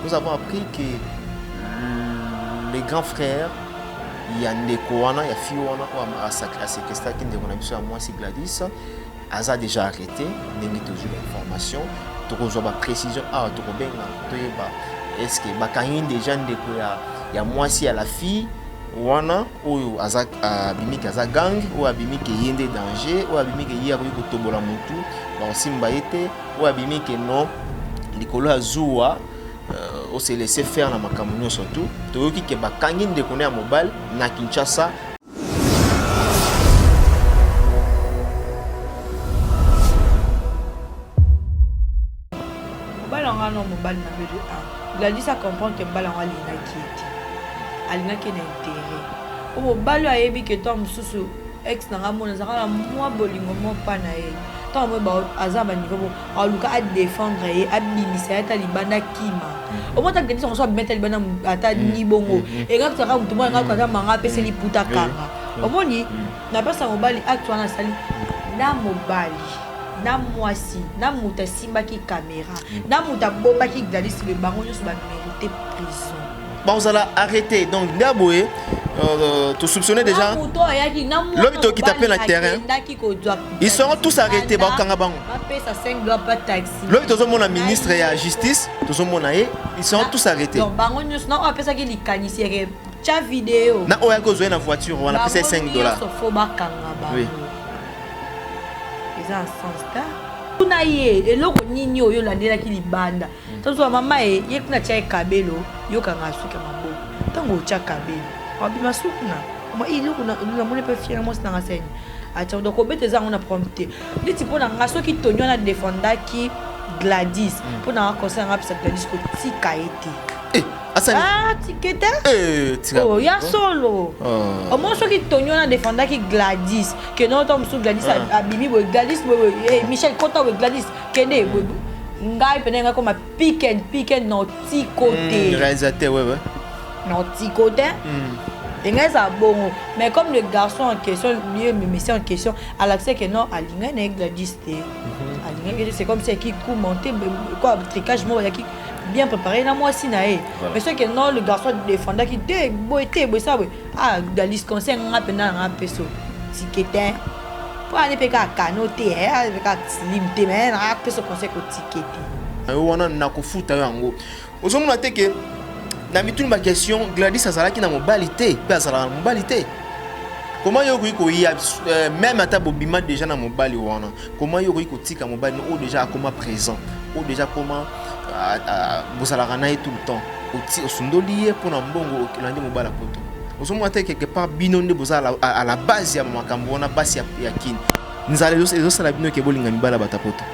nous avons appris que les grands frères, il y a Ndeko wana, il y a Fiona à séquestrer qui ndeko na biso à moi si Gladys a déjà arrêté, n'est toujours l'information, tu reçois la précision tu rebenga est-ce que bakangi déjà ndeko ya moi si à la fille wana oyo azak abimiki aza gang ou abimiki yende danger ou abimiki yia ko tobola mutu ba osimba ete ou abimiki non likolo azua on s'est laissé faire na makambo surtout toyoki ke bakangi ndeko na mobile na Kinshasa. Non mobile na belo Gladys a comprendre que mbala wa lina kieti alina ke na intérêt o mobile ayebi ke to mususu ex na ngamona zakala mwa bolingo mo pa na ye to mo ba azaba niveau aluka a défendre ye abimisa ya talibana kima o mota Gladys on so mettre libana ata ni bongo e ga tsaka mutu mo nga kwa manga pese li puta kanga o moni na pesa mobile acte wana sali na mobile na mwasi na muta simba ki caméra na muta bomba ki Gladys le bango nyonso ba mérité prison. Bon ça l'a arrêté donc Ndaboé tu soupçonnais déjà l'homme qui tapait le terrain ils seront tous arrêtés ba kanga bango l'homme to mon ministre et la justice to mon ils seront tous arrêtés donc bango nyonso na apesa ki likanisiere cha vidéo na oya ko zo na voiture on a payé $5 oui un sens da tuna ye eloko nini oyo landelaki libanda tozo mama ye kuna cha kabelo yo kanga suka mabo tango cha kabelo abima sukuna mo iloko na mone pe fier mo sina ngasenya acha ndo ko bete zango na prompter liti pona ngaso ki tonyo na defendaki Gladys pona conseil nga pisa Gladys ko tika ete tikete oh ya solo au moins ce qui tonyo na défendre qui Gladys que non tom sous Gladys abimi bo Gladys bo Michel Kota bo Gladys kende bo ngai penenga comme pick and no ti côté réalisateur ouais no ti côté ngai ça bon mais comme le garçon en question mieux monsieur en question à l'accès que non alinga na Gladys alinga c'est comme c'est qui coup monter quoi tricage moi qui bien préparé na moi si nae mais ce que non le garçon défendait qui était boité ça Gladys conseil nga pena nga peso ticket pour aller peka canoté avec slim te mais na peso conseil ko ticket wana na ko futa yango ozomona te que na mituni ba question Gladys azalaki na mobilité pe azala na mobilité comment yo ko ya même ata bobima déjà na mobile wana comment yo ko tika mobile no déjà comment présent ou déjà comment vous allez tout le temps au sondolier pour un bon landi mobile poto osomwa te quelque part binonde bozala à la base ya makambo na base ya kin nzala zo sala bino ke bolinga mibala batapoto.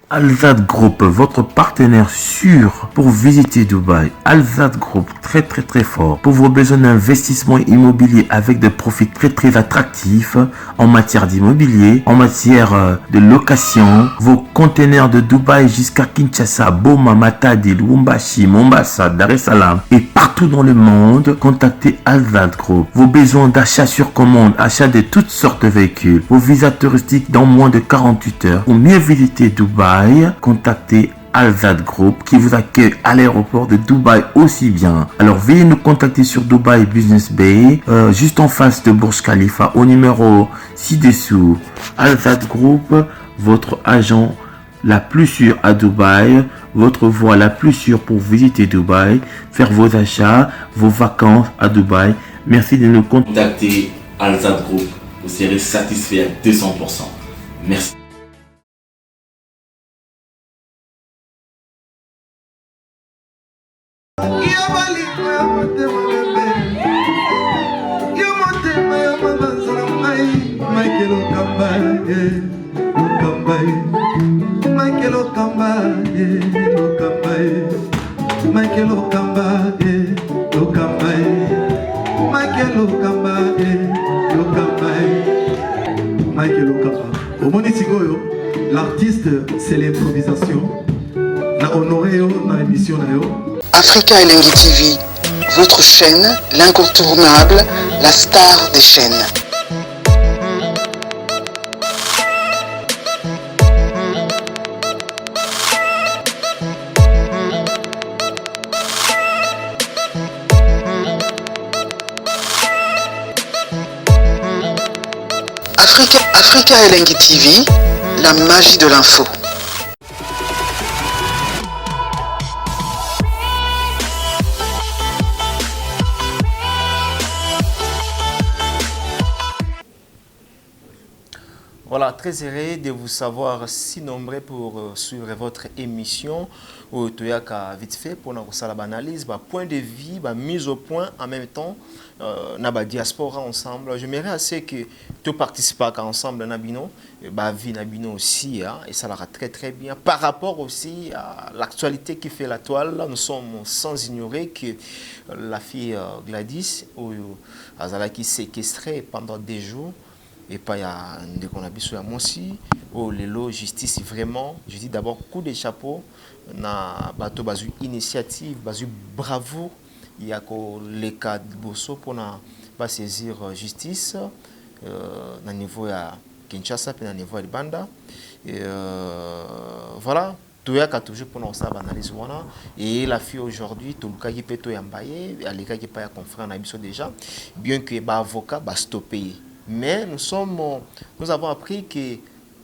Alzad Group, votre partenaire sûr pour visiter Dubaï. Alzad Group, très fort. Pour vos besoins d'investissement immobilier avec des profits très attractifs en matière d'immobilier, en matière de location, vos conteneurs de Dubaï jusqu'à Kinshasa, Boma, Matadi, Lubumbashi, Mombasa, Dar es Salaam et partout dans le monde, contactez Alzad Group. Vos besoins d'achat sur commande, achat de toutes sortes de véhicules, vos visas touristiques dans moins de 48 heures. Pour mieux visiter Dubaï, contactez Alzad Group qui vous accueille à l'aéroport de Dubaï aussi bien. Alors veuillez nous contacter sur Dubaï Business Bay, juste en face de Burj Khalifa au numéro ci-dessous. Alzad Group, votre agent la plus sûre à Dubaï, votre voie la plus sûre pour visiter Dubaï, faire vos achats, vos vacances à Dubaï. Merci de nous contacter Alzad Group. Vous serez satisfait à 200%. Merci. L'artiste, c'est l'improvisation. Na honoré dans l'émission. Africa Elengi TV, votre chaîne, l'incontournable, la star des chaînes. Africa Elengi TV, la magie de l'info. Voilà, très heureux de vous savoir si nombreux pour suivre votre émission au Toyaka vite fait pour nous faire l'analyse, point de vue, mise au point en même temps, na diaspora ensemble. J'aimerais assez que tu participes ensemble na bino, vie na bino aussi, hein, et ça l'ira très très bien. Par rapport aussi à l'actualité qui fait la toile, nous sommes sans ignorer que la fille Gladys, qui séquestrée pendant des jours. Et pas ya ndeko na biso ya mosi oh lelo justice vraiment je dis d'abord coup de chapeau na bato bazu initiative bazu bravo ya ko le cas bosso pour na ba saisir justice na niveau ya Kinshasa pe na niveau ya Libanda et voilà tout ya ka toujours pour nous ça analyse wana et la fille aujourd'hui tout le cas qui peut to yambaye à l'écart qui pas ya confrère na biso déjà bien que ba avocat ba stopper. Mais nous avons appris que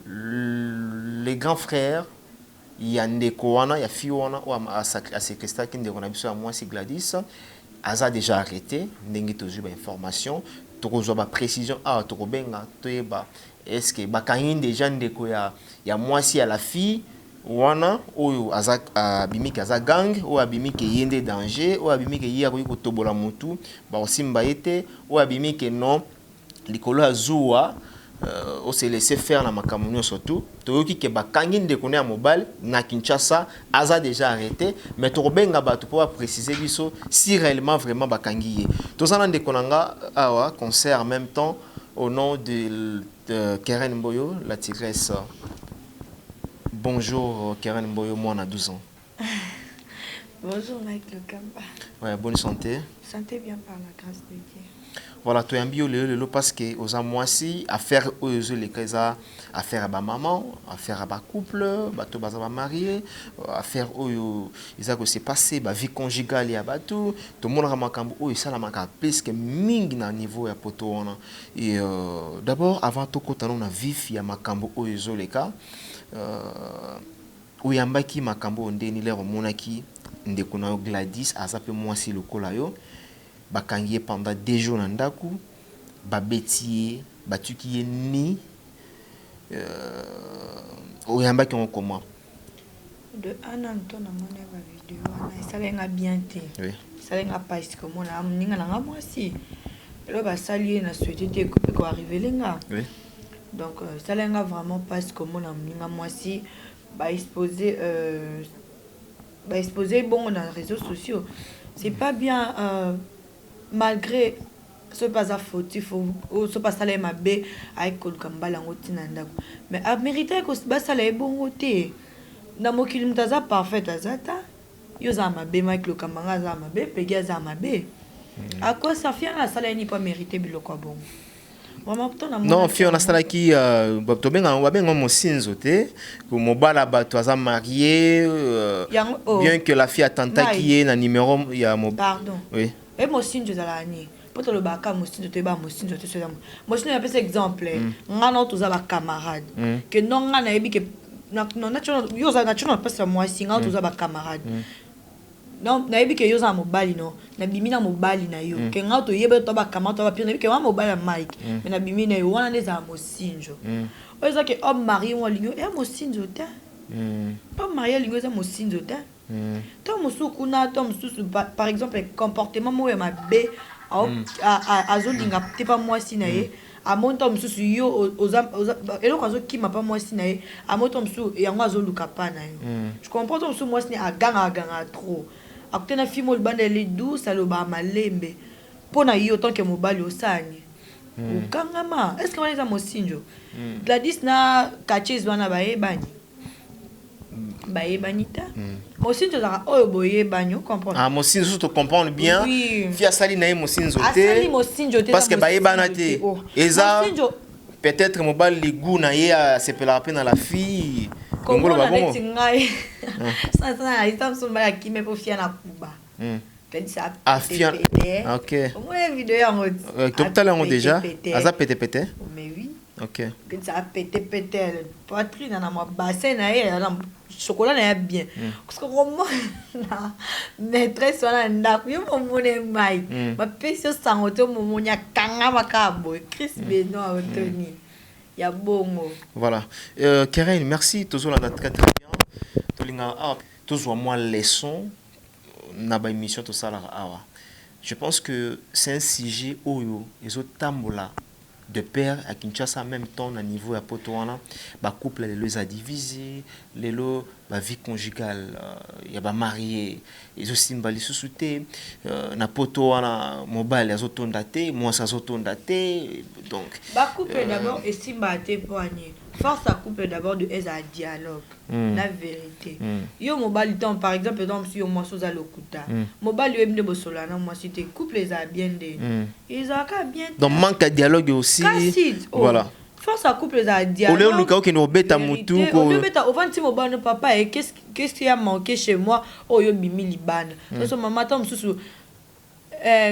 les grands frères, il y a Ndeko wana, il y a Fiona, à séquestrer qui Ndeko na biso à moi si Gladys, a déjà arrêté, n'engi toujours information, toujours ba précision ah to benga toyeba est-ce que bakangi déjà Ndeko ya moi si à la fille wana oyo abimi kaza gang ou abimi ke yende danger ou abimi ke yia ko tobola mutu ba osimba ete ou abimi ke non likolo azua on s'est laissé faire na makambo surtout toyoki ke bakangi ndeko na mobile na Kinshasa aza déjà arrêté mais tobenga bato pour préciser biso si réellement vraiment bakangi ye tozana ndeko nanga awa concert en même temps au nom de Keren Mboyo la tigresse. Bonjour Keren Mboyo, moi on a 12 ans. Bonjour Mike Lokamba. Ouais, bonne santé. Santé bien par la grâce de Dieu. Voilà, tu as envie le parce que aux amoisi affaire aux les cas affaire à ma maman, affaire à ma couple, bateau baza marié, affaire où ils a que c'est passé ba vie conjugale ya bateau, tout le monde a makambo où ça la maka plus que ming na niveau ya poto ona. Et d'abord avant tout quand on a vif ya makambo où ils les cas où yambaki makambo ndeni le monaki ndeko na Gladys azape moi si le kolayo. Bakangiye pendant 2 jours na ndaku babetiye batukiye ni oyamba ki on comment de un an to na mona ba vidéo na salenga bien te oui salenga parce que mona amninga na moi si lo ba salier na souhaité te ko arriver lenga oui donc salenga vraiment parce que mona amninga moi si ba exposer bon dans les réseaux sociaux c'est pas bien malgré ce pas à fautif ou ce pas salaire ma bé avec kolkamba lango tinanda mais a mérité que ba salaire bon côté na mokili mtaza parfait azata yo za ma bé avec le kambanga za ma bé pega za ma bé à quoi ça fait la salaire ni pas mérité biloko bon non Fiona sala qui to benga mosinzo te ko mobala bato aza marié bien que la fille attenta qui est na numéro ya pardon oui et mosinzo za la ni poto le baka mosinzo te ba mosinzo te cela mosinzo ya pese exemple ngana to za ba camarade que non ngana ebi que non national yo za national pese moi singa to za ba camarade non na ebi que yo za mobali no na bimina mobali na yo que ngana to yebe to ba camarade to ba pire que wa mobali Mike mais na bimina yo wana les za mosinzo o za que homme mari mo lingo e mosinzo ta homme mari lingo za mosinzo ta Tom Soukuna, Tom Sous, par exemple, comportement moi ma b à zolinga t'es pas moi si naé à mon Tom Sous yo aux et l'occasion qui m'a pas moi si naé à mon Tom Sous et à moi zoluka pas naé je comprends Tom Sous moi si à ganga trop à côté na fille mo le bande les douce à l'oba malembe pour na yo tant que mobile au sani ou kangama est-ce que on est à mosinjo Gladys na catches bana bae bani bae banita mosinzo za oyo boye banyo comprendre ah mosinzo to comprendre bien fia sali na mosinzo te asali mosinzo te parce que bae banate eza peut-être mobile ligu na ye a se pela peine à la fille ngolo ba bon ça ça itam so ba ki me po fia na kuba pensa OK moi vidéo en tout à l'heure déjà aza pété mais oui Ok. Ça a pété poitrine dans mon bassin na chocolat na bien parce que vraiment na maîtresse wana ndako yo momone mai ma pesi sango to momonya kanga makabo Chris Benoît Anthony ya bongo. Voilà. Keren, merci toujours la très bien. Tolinga toujours moi leçon na ba émission to sala awa. Je pense que c'est un sujet oyo ezotambola de père à Kinshasa en même temps à niveau à Potoana, bah couple les a divisé, les lots bah vie conjugale, il y a bah marié, ils aussi mbali sous-souté, na Potoana mobile les autres daté, moi ça autres daté, donc. Bah couple d'abord estime baté poigné. Force à couple d'abord de un dialogue, la vérité. Yo mobile temps par exemple si yo moi sous à l'okuta, mobile yo mne bosolana moi si te couple les a bien des, ils ont qu'à bien. Donc manque de dialogue aussi. Voilà. Force à couple les a dialogue. Au lieu de qui nous bête à moutou. Au lieu de au vent si mobile papa et qu'est-ce qui a manqué chez moi? Oh yo mimi liban. Donc maman tom sous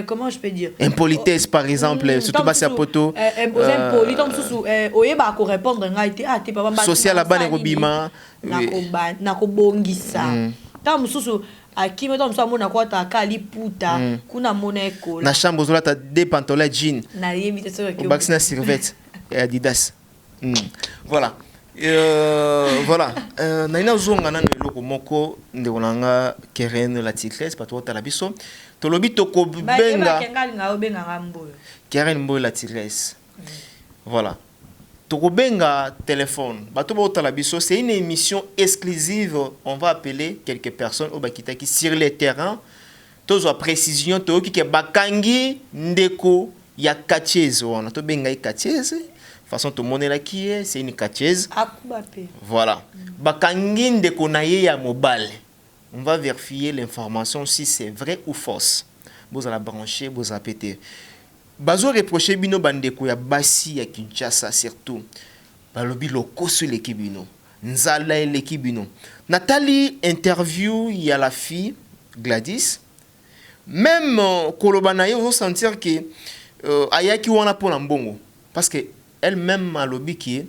comment je peux dire impolitesse par exemple surtout bas à poto impoli tant sous oyeba ko répondre ngaité te papa social la bane robima na ko bongisa tant sous akime tant sous mona ko ta kali puta kuna moneko na chambre zola ta deux pantalons jean na yemite so ke baxina serviette et Adidas voilà voilà naina zonga na loko moko ndekolanga Keren la tigresse pato ta la biso tolobi toko benga Keren Mboyo la tigresse voilà toko benga téléphone bato ba ta la biso c'est une émission exclusive on va appeler quelques personnes au bakita qui sur le terrain tozo précision to ki ke bakangi ndeko ya Katchez on to benga Katchez façon tout le monde là qui est c'est une Katchez voilà bakangi ndeko na ye ya mobile. On va vérifier l'information si c'est vrai ou fausse. Vous allez brancher, vous allez péter. Bazo reprocher bino bandeko ya basi ya Kinshasa surtout. Balobi loko sur l'équipe bino. Nzala l'équipe bino. Nathalie interview il y a la fille Gladys. Même kolobana yo sentir que ayaki wana pona mbongo parce que elle-même malobi qui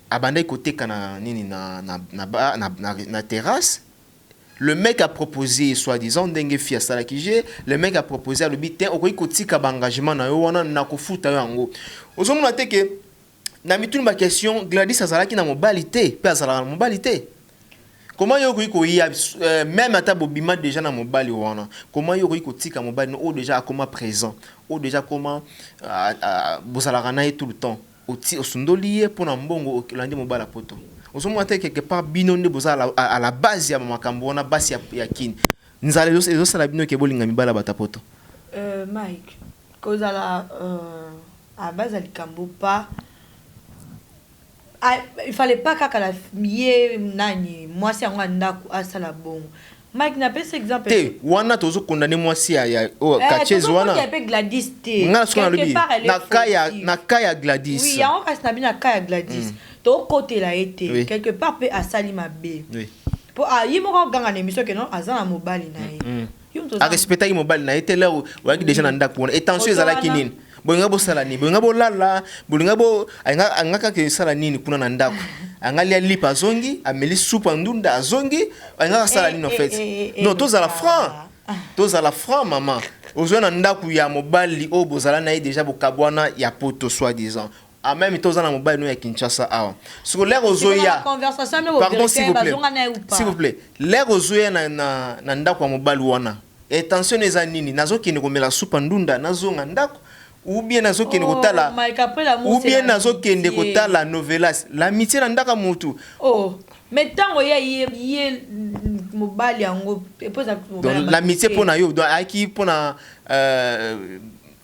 abandé côté kana nini na terrasse. Le mec a proposé, soi-disant, dengue fia salakije, le mec a proposé à l'obité, au kotika engagement na yo wana na ko futa yango. Ozomona te ke na mituni ba question Gladys azalaki na mobilité, pe azalaka na mobilité. Comment yo ko ya même ata bobima déjà na mobile wana. Comment yo ko tika mobile no déjà comment présent, ou déjà comment bozalaka na tout le temps. Oti osundolié pour na mbongo landi mobile a poto. Osomona te quelque part binonde bozala à la base ya makambo na base ya kin. Nzala ezo sala bino ke bolinga mibala batapoto. Mike, kozala à base à likambo pas il fallait pas kaka la mié nani moi si anga ndako asala bon. Mike n'a pas cet exemple. Te wana tozo condamner moi si ya Katchez wana. Il y a Gladys te. Na kaya Gladys. Oui, ya on passe na bina kaya Gladys. To côté là été quelque part peut asali mabe. Oui. Pour yimo ko ganga na émission que non azana mobile na ye. A respecter mobile na été là ou déjà na ndako wana. Et tension ezala kinini. Bolinga bo sala ni bolinga bo lala bolinga bo anga ke sala nini kuna na ndako angalia lipa zongi ameli soupe ndunda azongi anga sala nini en fait non toza la franc maman ozo na ndako ya mobali o bozala na déjà bokabwana ya poto soi-disant en même temps na mobile no ya Kinshasa awa sur l'air ozoya pardon s'il vous plaît l'air ozoya na ndako ya mobile wana attention eza nini nazokende komela soupe ndunda nazonga ndako ou bien nazokende kotala ou bien nazokende kotala novelas l'amitié na ndaka mutu mais tango ye mobali yango epoza l'amitié pona yo donc aki pona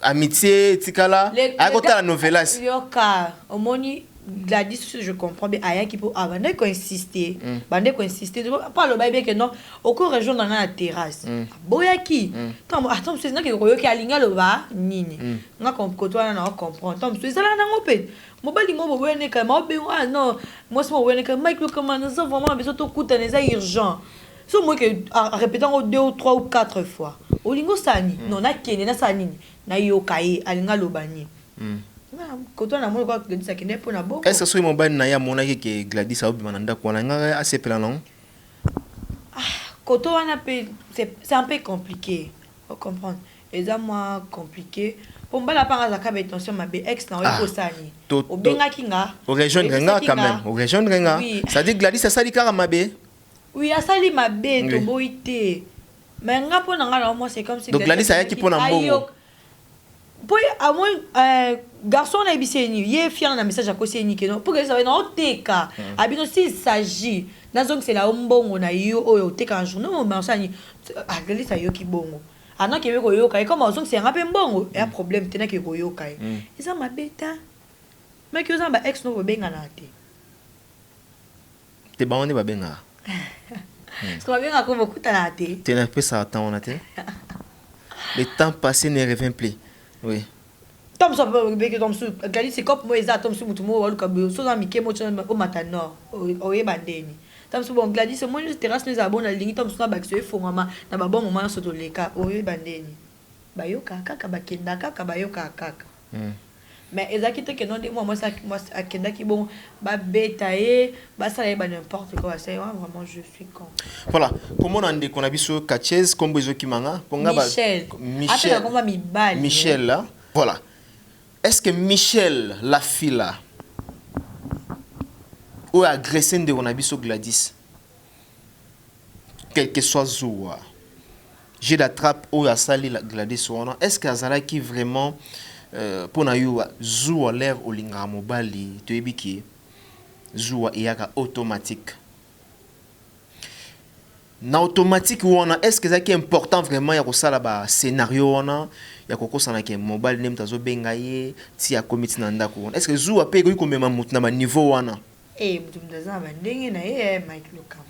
amitié tikala akotala novelas yoka omoni Gladys, je comprends bien. Aya qui peut avant qu'on insister, bande qu'on insister. Pas le bail que non. Au cours région dans la terrasse. Boya qui. Attends, c'est ça que royo qui alinga le va nini. Nga comprendre na comprendre. Attends, c'est ça là na ngopet. Mobali mo boya ne ka mo be ah non. Moi c'est mo boya ne ka Mike comment nous avons vraiment besoin de coûter les urgent. So moi que répétant 2 ou 3 ou 4 fois. Olingo sani. Non na kene na sani. Na yo kai alinga lo bani. Quand on a mon quoi Gladys akende pour na bon. Est-ce que soy mobile na ya mona que Gladys a obi mananda ko nga assez plan non? Quand on a c'est un peu compliqué. Faut comprendre. Et ça moi compliqué. Pour mbala panga za ka attention ma ex na ko sani. O benga kinga. O rejoindre nga quand même. O rejoindre nga. Ça dit Gladys ça dit kara mabe. Oui, a sali mabe to boité. Mais nga po na nga moi c'est comme si donc Gladys a qui pour na mbongo. Pour à moi garçon na biseni, yé fier na message à koseni que non pour que ça va na teka. Abino s'il s'agit na zone c'est la mbongo na yo o teka un jour non mais ça ni Gladys a yo ki bongo. Ana ke ko yo kai comme zone c'est un peu mbongo et un problème tena ke ko yo kai. Isa mabeta. Mais que ça ba ex no benga na te. Te ba on ba benga. Parce qu'on vient à quoi beaucoup à la tête. Tu n'as pas ça temps on a été. Le temps passé ne revient plus. Oui. Tom so be Tom so Gladys c'est comme moi ça Tom so mutu mo walu kabio so za mike mo chana o matano o ye bandeni. Tom so bon Gladys moi je terrasse les abonnés la ligne Tom so ba so fo mama na ba bon moment so to leka o ye bandeni. Ba yo kaka ba kenda kaka ba yo kaka. Mais exactement que non moi ça moi à kenda qui bon ba beta et ba ça ba n'importe quoi c'est vraiment je suis con. Voilà comment on a qu'on a vu sur Katchez comme bezo kimanga ponga ba Michel là voilà. Est-ce que Michel la fille là ou agressé de on a vu sur Gladys quel que soit Zoua j'ai la trappe ou a sali la Gladys wana est-ce que Azala qui vraiment pour na yo Zoua l'air au linga mobali to ebiki Zoua yaka automatique na automatique wana est-ce que ça qui est important vraiment ya ko sala ba scénario wana ya ko kosana ke mobile name tazo benga ye ti ya committee na ndako est-ce que Zoua pe ko mema mutu na ba niveau wana mutu mdaza ba ndenge na ye Mike Lokam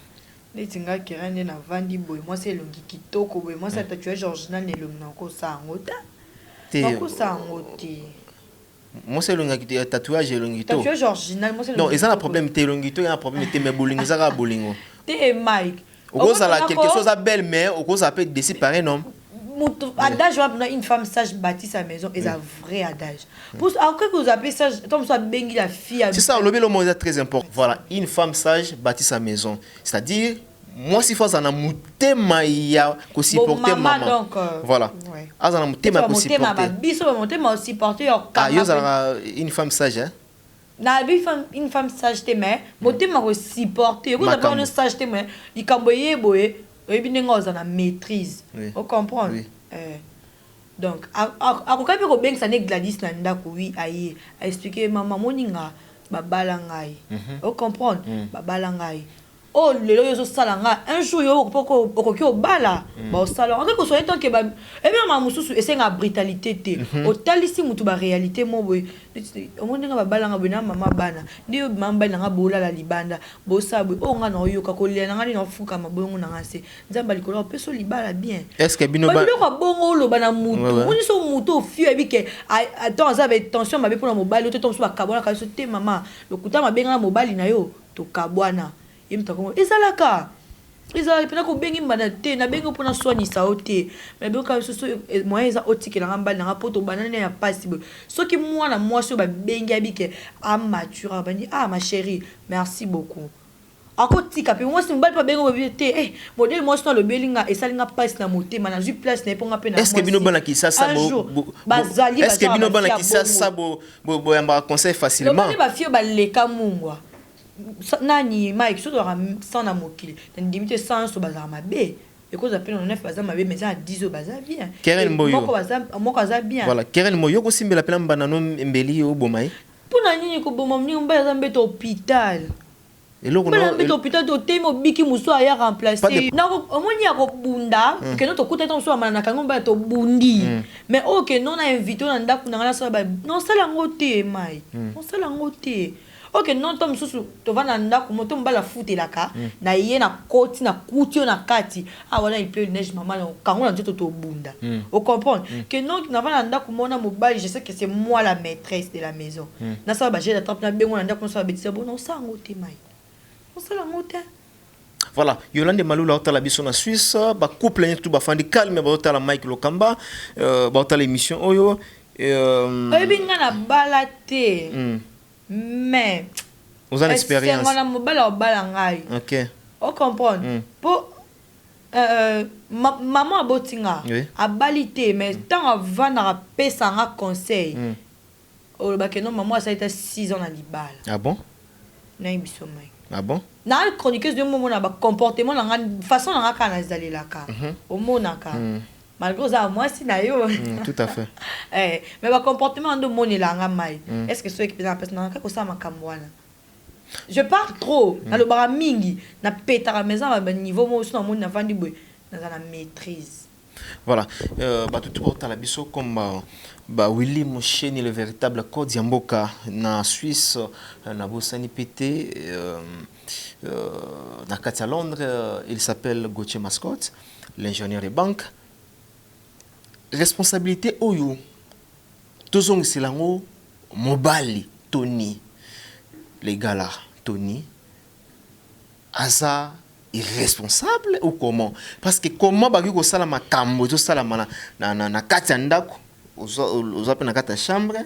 netinga kirande na vandi boy moi c'est longi kitoko boy moi ça tatouage original ne longi na ko sa ngota moi c'est le tatouage longito. Tatouage original moi c'est non, ils ont un problème té longito, il y a un problème té mais bowling ça bowling. Té Mike. Au cause ça quelque chose à belle mais au cause ça peut être séparé non. Adage une femme sage bâtit sa maison et un vrai adage. Pour après que vous appelez sage comme ça bengi la fille. C'est ça le mot est très important. Voilà, une femme sage bâtit sa maison. C'est-à-dire moi si faut en mutema ya ko supporter maman donc voilà azana mutema ko supporter biso mutema supporter une femme sage hein na une femme sage te mais mutema ko supporter ko d'abord une sage te mais ikamboye boye ebinenga ozana maîtrise on comprend donc akokapi ko benga ça ne Gladys na ndako oui aye a expliquer maman moninga babala ngai on comprend babala ngai oh lelo yo sala nga un jour yo poko okoki obala ba osala en quelque sorte tant que ba et bien ma mususu esenga brutalité te otalisi mutu ba réalité mo boy omondenga ba bala nga bena mama bana ndio mamba nga bola la libanda bo sabu o nga no yo ka kolia nga ni no fuka mabongo na ngase nzamba likolo peso libala bien est-ce que bino ba lo ka bongo lo bana mutu moni so mutu fi ebike attends ça avec tension mabe pour na mobile to tomso ba kabona ka so te mama lokuta mabenga mobile na yo to kabwana ezalaka ezala pena ko bengi mbana te na bengi pona soigner ça ote mais bien quand so moyen za otikela ngamba na poto banane ya possible soki mwana mwasi ba bengi abike amature bani ma chérie merci beaucoup akotika pe mwasi mbali pa bengo te modèle mwasi na le belinga esalinga passe na motema na ju place na ponga pe na est-ce que bino bana ki ça bazali est-ce que bino bana ki ça bo yamba conseil facilement le ba fio ba leka mungwa nani Mike surtout sans na mokili ndimite sans so bazama mabe et cause appelle on 9 bazama mabe mais ça 10 baza bien Keren Moyo moko baza bien voilà Keren Moyo ko simbela pela mbana no mbeli o bomai pona nini ko boma mni mbaza mbeto hôpital eloko no mbeto hôpital to temo biki muso aya remplacer na omoni ya ko bunda que no to kuta to so amana kango mba to bundi mais OK non na invité na ndaku na ngala so ba non sala ngote mai non sala ngote OK non tom susu to vana ndako moto mbala futelaka na ye na koti na kutio na kati voilà il pleut neige maman kango na nzoto to bunda on comprend que non na vana ndako mona mobali je sais que c'est moi la maîtresse de la maison na ça ba j'ai la trappe na bengo na ndako so ba betisa bon non ça ngote mai on sala ngote. Voilà, Yolande Malula otala biso na Suisse, ba couple tout ba fandi calme ba otala Mike Lokamba, ba otala émission oyo oyebi nga na bala te mais vous avez l'expérience on a mobala obala ngai ok o comprendre po maman abotinga abali te mais tant avandaka pesanga conseil olobake non maman asalita 6 ans na libala ah bon nayebi biso mai ah bon na chroniqueuse de momona ba comportement nanga façon nanga kana ezalelaka omonaka malgré ça moi si na yo tout à fait mais ba comportement ndo monelanga mai est-ce que so ekipena personne nanga ko sa makambo wana je parle trop nalobaka mingi na petaka maison ba niveau mo so na moni na vandi boy na za na maîtrise voilà tout pour la biso comme Willy Mosheni le véritable code Yamboka na Suisse na Bosani PT na Katia Londres il s'appelle Gauthier Mascotte l'ingénieur des banques responsabilité oyo tozong silango mobali Tony les gars là Tony aza irresponsable ou comment parce que comment bagi ko sala makambo to sala na kati ndako oza pe na kati chambre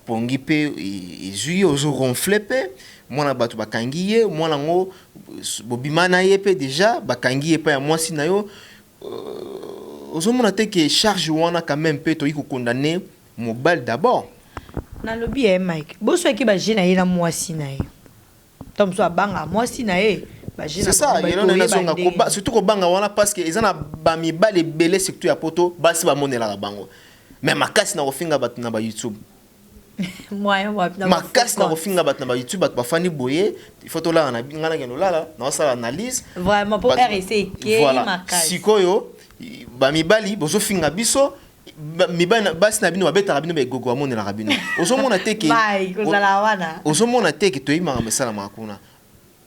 pongi pe ezui ozo ronfler pe mwana batu bakangi ye mwana ngo bobimana ye pe déjà bakangi ye pa ya mwasi na yo ozo mona te que charge wana quand même pe to iko condamner mobile d'abord na lobby Mike boso ki ba jeune na mwasi na ye tom so abanga mwasi na ye c'est ça il y en a zonga ko surtout ko banga wana parce que ezana ba mibale belé surtout ya poto basi ba monela la bango mais makasi na kofinga bat na ba YouTube moyen wa na makasi na kofinga bat na ba YouTube bat ba fani boye il faut to la na ngana ngeno la na sala analyse vraiment pour RC qui makasi sikoyo ba mibali bozo finga biso mibana basi na bino babeta bino be gogo amonela rabino ozomona te ke mai kozala wana ozomona te ke toyima mesala makuna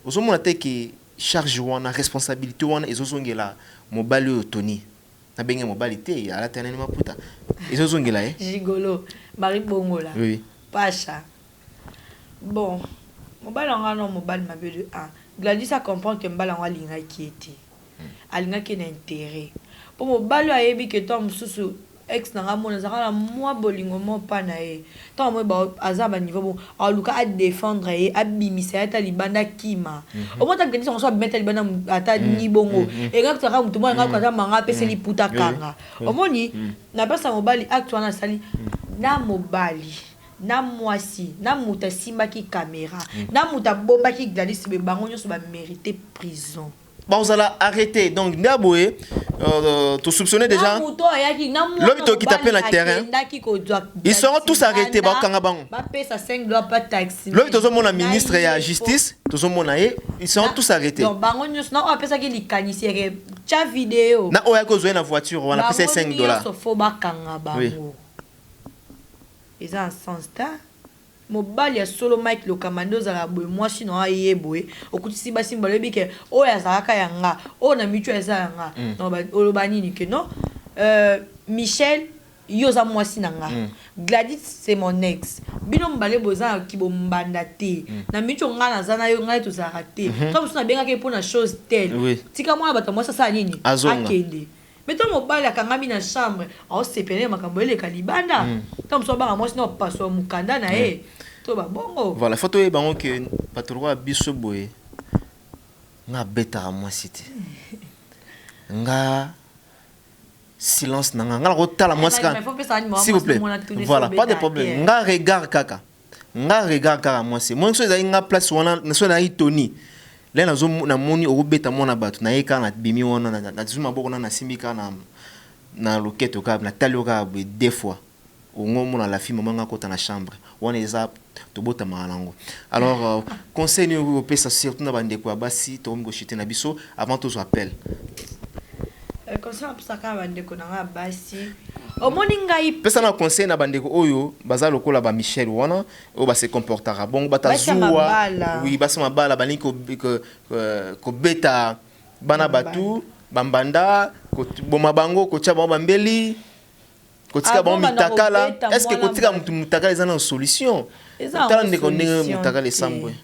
ozomona te ke charge wana responsabilité wana ezozongela mobali oyo Tony na benge mobali te ala tena ni maputa ezozongela gigolo Marie Bongola oui Pacha bon mobali nga no mobali mabele Gladys a comprendre que mbala nga linga qui était alinga qui na intérêt pour mobali ayebi que toi mususu ex na mona zakala moi bolingo mo pa na e tant moi ba azaba niveau bon aluka a défendre e abimisa ta libanda kima au moins ta gani so mettre libanda ata ni bongo e nga tsaka mutu mo nga kwa manga pese li puta kanga omoni na pesa mobali acte wana sali na mobali na mwasi na muta simba ki caméra na muta bomba ki Gladys be bango nyoso ba mériter prison. Bon, vous allez arrêter. Donc, Naboé, tu soupçonnais déjà. L'homme qui t'appelle le terrain. Ils seront tous arrêtés. L'homme qui est mon ministre de la justice, ils seront tous arrêtés. Donc, on appelle ça qu'il est cha vidéo. Na oya ko zoé na voiture, on appelle ça $5. Oui. Ils ont un sens ta. Mobile ya solo Mike lo kamando za la boy moi sino aye boy okutisi basi mbalobi ke o ya zaka yanga o na mitu ya zanga no ba olobani ni ke no Michel yoza moi sinanga Gladys c'est mon ex bino mbale boza ki bo mbanda te na mitu ngana zana yo ngai to zaka te comme ça benga ke pour na chose telle tika moi bata moi ça nini akende mettons mobile akangami na chambre au sepele makambo ele kalibanda comme ça ba moi sino passo mukanda na e bongo voilà photo e bango que patrouille biso boye nga beta moi cité nga silence nanga nga rotala moi s'il vous plaît voilà pas de problème nga regard kaka moi c'est moi so za nga place wana na so na Tony là na zo na moni o beta mona batu na yeka na bimi wana na zuma boko na simika na loketo ka na talioka deux fois au moment la fille maman kota na chambre on est à to bota malango alors conseil au pesa surtout na bande ko basi to ngo chite na biso avant to appel conseil pour ça ka bande ko na basi o moni ngai pesa na conseil na bande ko oyo baza lokola ba Michel wana o ba se comportera bon batazua oui basa mabala bani ko beta bana batu bambanda ko boma bango ko tcha bambeli kotika bon mitakala est-ce que kotika mutakala ezana solution tala ndeko ndenge mutakala esambwe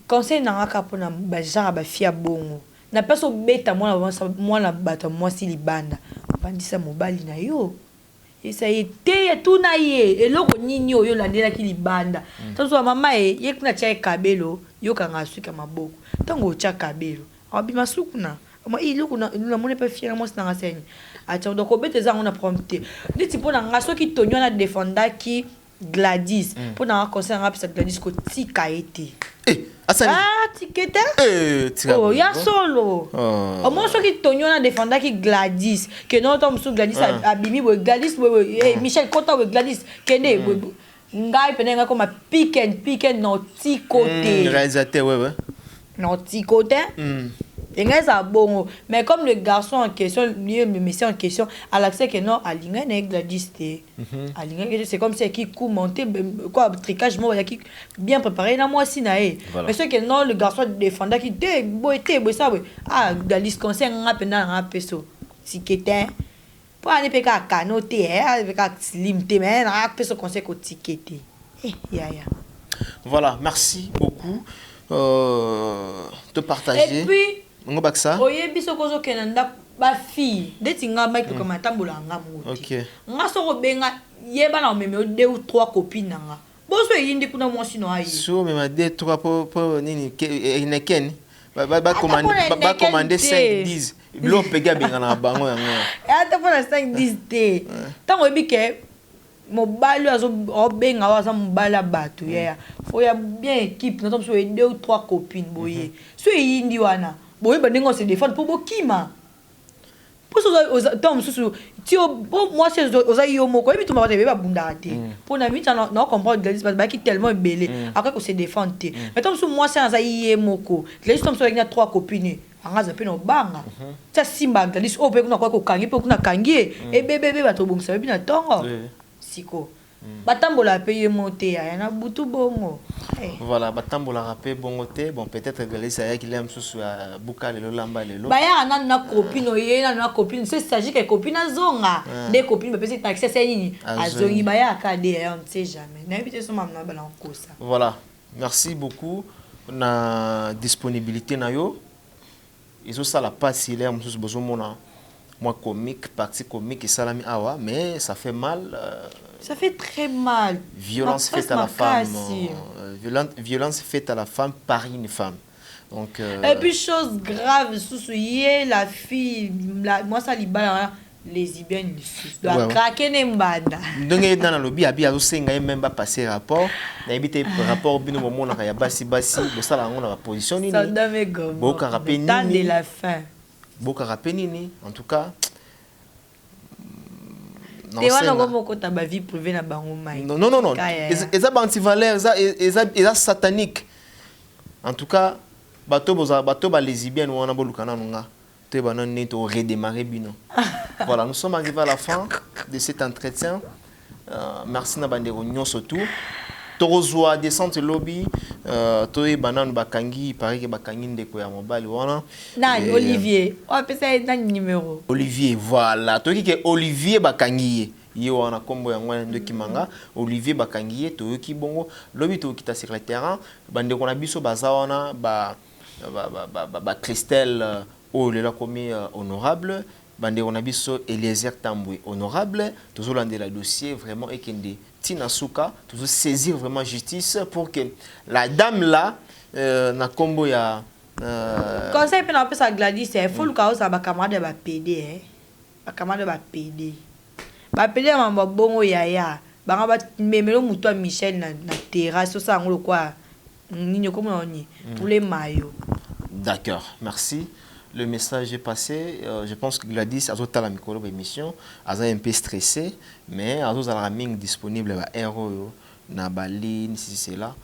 conseil na ngaka pona ba genre ba fia bongo na peso beta mwana bato mwasi libanda bandisa mobali na yo esa ete tout na ye eloko nini oyo landelaki libanda tanzo mama ye kuna tia kabelo yo kanga suka maboko tango tia kabelo abima sukuna ama iloko na mone pe fiera mwasi na ngasenya acha donc obete za ngona prompte nditi pona ngaso ki tonyo na defendaki Gladys pona conseil nga pesa Gladys ko tika ete tikete oh ya solo moi soki tonyo na defendaki Gladys que non tom sou Gladys abimi bo Gladys Michel Kota bo Gladys kende ngai penenga comme pick and no tikote réalisateur ouais no tikote ça bon mais comme le garçon en question lui le monsieur en question à l'accès que non à l'ingé Gladys à l'ingé c'est comme si qui coup monté quoi tricage moi qui bien préparé na moi si naé mais ce que non le garçon défendait qui était beau ça Gladys conseil nga pena nga peso ticket pour aller peka canoté avec slim té mais nga peso conseil ko ticket ya voilà merci beaucoup de partager et puis ngobaksa oyebi soko zo kenanda ba fille ndeti nga mai ko matambola nga muti OK nga soko benga yeba na meme 2 ou 3 copines nga boso yindi kuna mwasi no ayi so meme 2 3 po nini ken ba commander 5 10 lo pega benga na bango yango ata pona 5 10 te tango yebi ke mobali azo obenga waza mobala bato ya fo ya bien équipe na tomso 2 ou 3 copines boye so yindi wana boye bandingo se défendre pour bokima pour ça tom susu ti moi c'est oza yo moko ebi tuma ba bunda te pour na mi tana na comprendre Gladys ba ki tellement belé après ko se défendre te mais tom susu moi c'est oza yé moko Gladys tom susu avec 3 copines angaza pe no banga ta simba Gladys o pe kuna ko kangi pe kuna kangi e bebe ba to bongisa bi na tongo siko batambola pe ye monté ya na butu bongo voilà batambola rapé bongo te bon peut-être Gladys aya qu'il aime sous buka lelo lamba lelo ba ya na copine ye na copine c'est s'agit que copine azonga des copines peut être accès c'est nini azongi ba ya ka de on ne sait jamais na éviter so mamna ba na kosa voilà merci beaucoup na disponibilité na yo ils ont ça la passe il est musu besoin mona moi comique partie comique et salami awa mais ça fait mal ça fait très mal. Violence faite à la femme. Violence faite à la femme par une femme. Donc, et puis chose grave, sous-souillé, la fille, moi ça libère lesbienne, doit craquer n'embada. Donc dans le lobby, abi azo senga même pas passer rapport. Na ebité rapport bino mo na ya basi bo sala ngo na position nini. Ça dame gomme. Bo ka rapé nini. Temps de la fin. Bo ka rapé nini. En tout cas. Non, vie privée na bango mai. Non. Eza anti-valeur, eza satanique. En tout cas, bato ba lesbienne wana bolukana nunga. Te bana neto redémarrer bino. Voilà, nous sommes arrivés à la fin de cet entretien. Merci na bandeko nyonso tout. Torozwa descente lobby toye banane bakangi paraît que bakangi ndeko ya mobali wana. Nani Olivier. On peut ça dans numéro. Olivier voilà. Toki ke Olivier bakangi ye wana kombo ya ngwana ndoki manga Olivier bakangi toki bongo lobby to kita sur le terrain bandeko na biso baza wana ba Christelle olela komi honorable bandeko na biso Eliezer Tambwe honorable tozolande la dossier vraiment ekende Tina Souka, toujours saisir vraiment justice pour que la dame là, na combo ya. Conseil pour n'appeler ça Gladys, il faut le cas où ça va camarade va péder, va camarade va péder. Va péder à ma bongo yaya, va même le mouton Michel na terrasse, ça on le quoi, ni comme on y pour les maillots. D'accord, merci. Le message est passé. Je pense que Gladys a tout la micro émission, a un peu stressé, mais a tout la raming disponible à héros na Bali, si c'est là.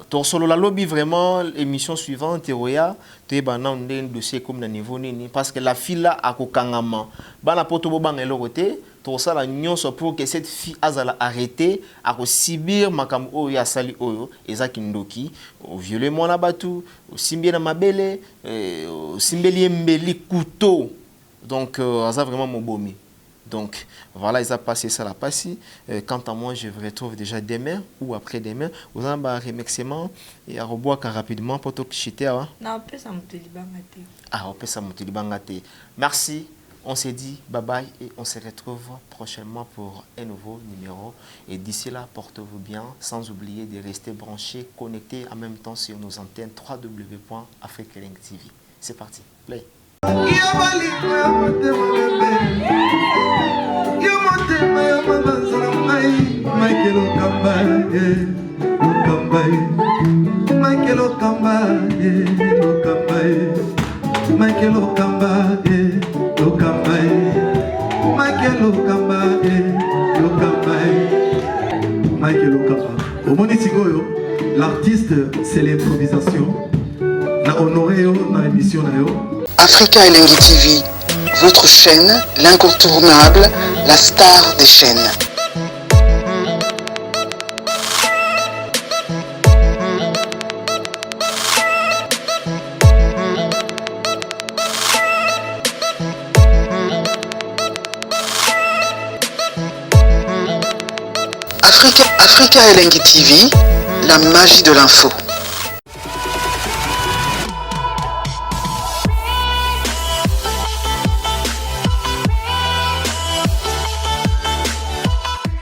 Ton solo la lobby vraiment émission suivante Roya, tu es banana un dossier comme na niveau nini parce que la fille là a kokangama. Bana poto bobang elokote, to ça la nyonso pour que cette fille azala arrêter à subir makam oyo ya sali oyo ezaki ndoki au violer moi na batu, au simbie na mabele, au simbeli mbeli couteau. Donc ça vraiment mobomi. Donc, voilà, ils ont passé ça la passé. Quant à moi, je vous retrouve déjà demain ou après-demain. Vous avez un remerciement et à reboire rapidement pour tout quitter. Non, peut ça m'utilibangate. Ah, on peut ça m'utilibangate. Merci. On s'est dit bye bye et on se retrouve prochainement pour un nouveau numéro. Et d'ici là, portez-vous bien, sans oublier de rester branchés, connectés en même temps sur nos antennes www.africa-link TV. C'est parti, play. L'artiste, c'est l'improvisation. Na honoré dans l'émission. Africa Elengi TV, votre chaîne, l'incontournable, la star des chaînes. Africa Elengi TV, la magie de l'info.